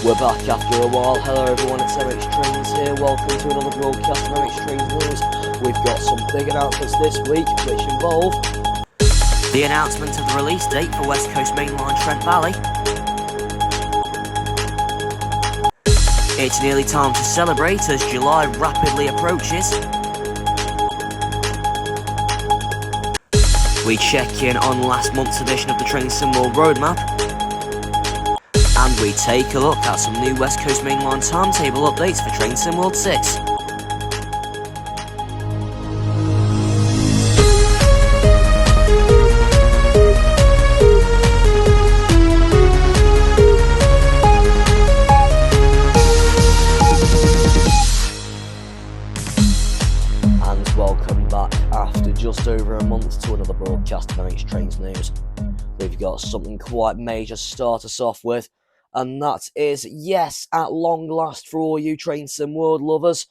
We're back after a while. Hello everyone, it's MH Trains here. Welcome to another broadcast of MH Trains News. We've got some big announcements this week, which involve the announcement of the release date for West Coast Main Line Trent Valley. It's nearly time to celebrate as July rapidly approaches. We check in on last month's edition of the Train Sim World Roadmap. And we take a look at some new West Coast Main Line timetable updates for Train Sim World 6. And welcome back after just over a month to another broadcast of MH Trains News. We've got something quite major to start us off with. And that is, yes, at long last for all you Train Sim World lovers,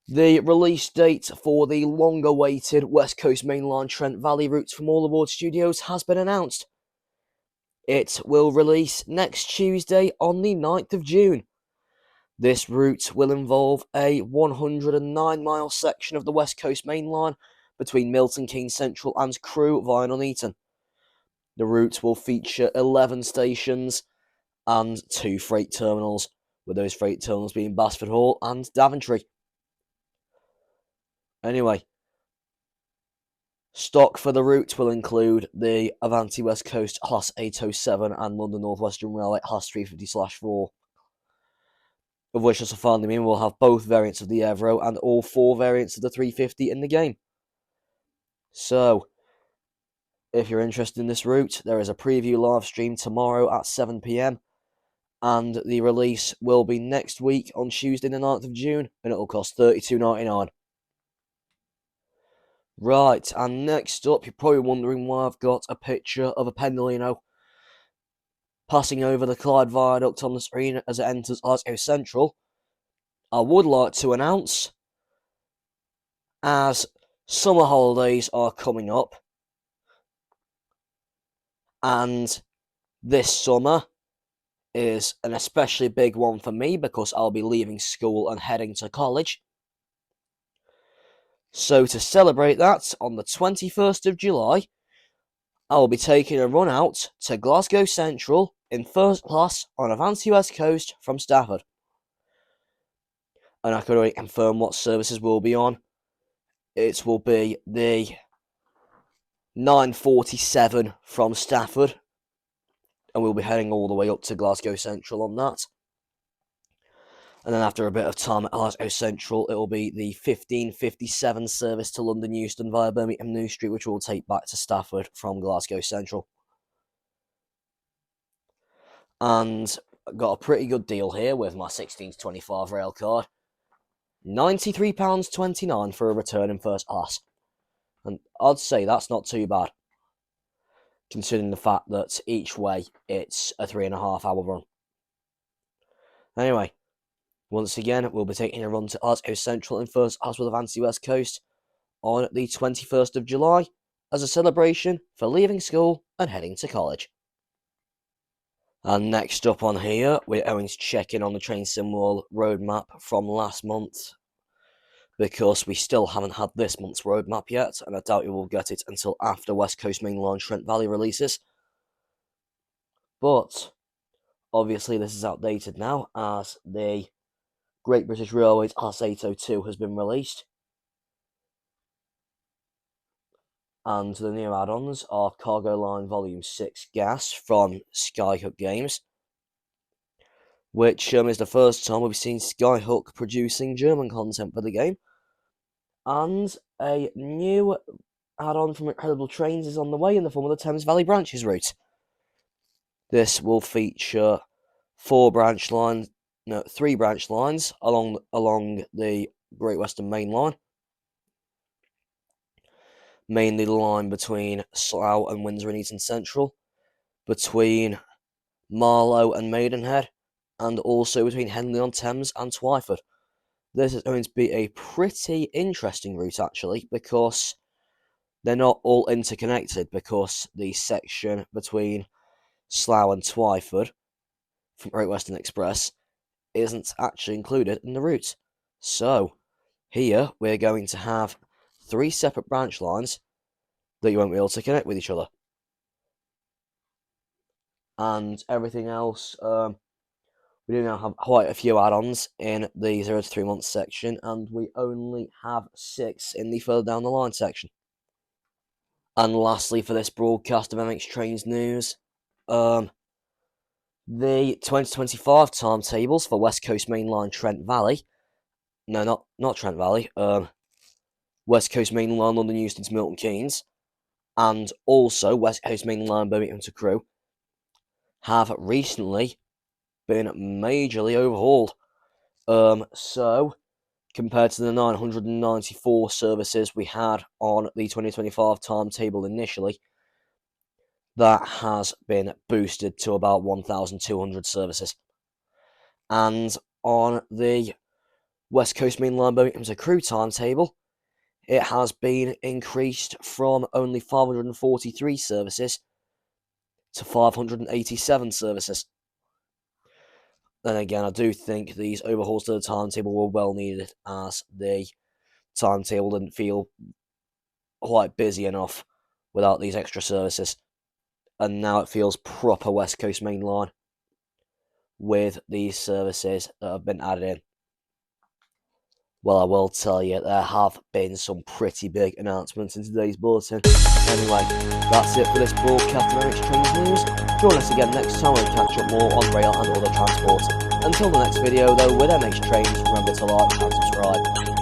the release date for the long-awaited West Coast Main Line Trent Valley routes from All Aboard Studios has been announced. It will release next Tuesday on the 9th of June. This route will involve a 109-mile section of the West Coast Main Line between Milton Keynes Central and Crewe via Nuneaton. The route will feature 11 stations and 2 freight terminals, with those freight terminals being Basford Hall and Daventry. Anyway, stock for the route will include the Avanti West Coast Class 807 and London North Western Railway Class 350/4, of which, as I finally mean, will have both variants of the Evro and all 4 variants of the 350 in the game. So, if you're interested in this route, there is a preview live stream tomorrow at 7 PM. And the release will be next week on Tuesday the 9th of June, and it'll cost $32.99. Right, and next up, you're probably wondering why I've got a picture of a Pendolino passing over the Clyde Viaduct on the screen as it enters Glasgow Central. I would like to announce, as summer holidays are coming up, and this summer is an especially big one for me because I'll be leaving school and heading to college. So to celebrate that, on the 21st of July, I'll be taking a run out to Glasgow Central in first class on Avanti West Coast from Stafford. And I can already confirm what services will be on. It will be the 9:47 from Stafford, and we'll be heading all the way up to Glasgow Central on that. And then after a bit of time at Glasgow Central, it will be the 15:57 service to London Euston via Birmingham New Street, which will take back to Stafford from Glasgow Central. And I got a pretty good deal here with my 16/25 rail card. £93.29 for a return in first class. And I'd say that's not too bad, considering the fact that each way it's a 3.5-hour run. Anyway, once again, we'll be taking a run to Glasgow Central in first class with Avanti West Coast on the 21st of July as a celebration for leaving school and heading to college. And next up on here, we're going to check in on the Train Sim World roadmap from last month, because we still haven't had this month's roadmap yet, and I doubt we will get it until after West Coast Main Line Trent Valley releases. But obviously this is outdated now, as the Great British Railways Class 802 has been released. And the new add-ons are Cargo Line Volume 6 Gas from Skyhook Games, which is the first time we've seen Skyhook producing German content for the game. And a new add-on from Incredible Trains is on the way in the form of the Thames Valley Branches route. This will feature 3 branch lines along the Great Western Main Line. Mainly the line between Slough and Windsor and Eton Central, between Marlow and Maidenhead, and also between Henley-on-Thames and Twyford. This is going to be a pretty interesting route, actually, because they're not all interconnected, because the section between Slough and Twyford from Great Western Express isn't actually included in the route. So, here we're going to have 3 separate branch lines that you won't be able to connect with each other. And everything else, we do now have quite a few add-ons in the 0 to 3 months section, and we only have 6 in the further down the line section. And lastly, for this broadcast of MX Trains news, the 2025 timetables for West Coast Main Line Trent Valley, no, not Trent Valley, West Coast Main Line London Euston to Milton Keynes, and also West Coast Main Line Birmingham to Crewe, have recently been majorly overhauled. So, compared to the 994 services we had on the 2025 timetable initially, that has been boosted to about 1,200 services. And on the West Coast Main Line Birmingham to Crewe timetable, it has been increased from only 543 services to 587 services. Then again, I do think these overhauls to the timetable were well needed, as the timetable didn't feel quite busy enough without these extra services. And now it feels proper West Coast Main Line with these services that have been added in. Well, I will tell you, there have been some pretty big announcements in today's bulletin. Anyway, that's it for this broadcast of MX Trains News. Join us again next time and catch up more on rail and other transport. Until the next video, though, with MX Trains, remember to like and subscribe.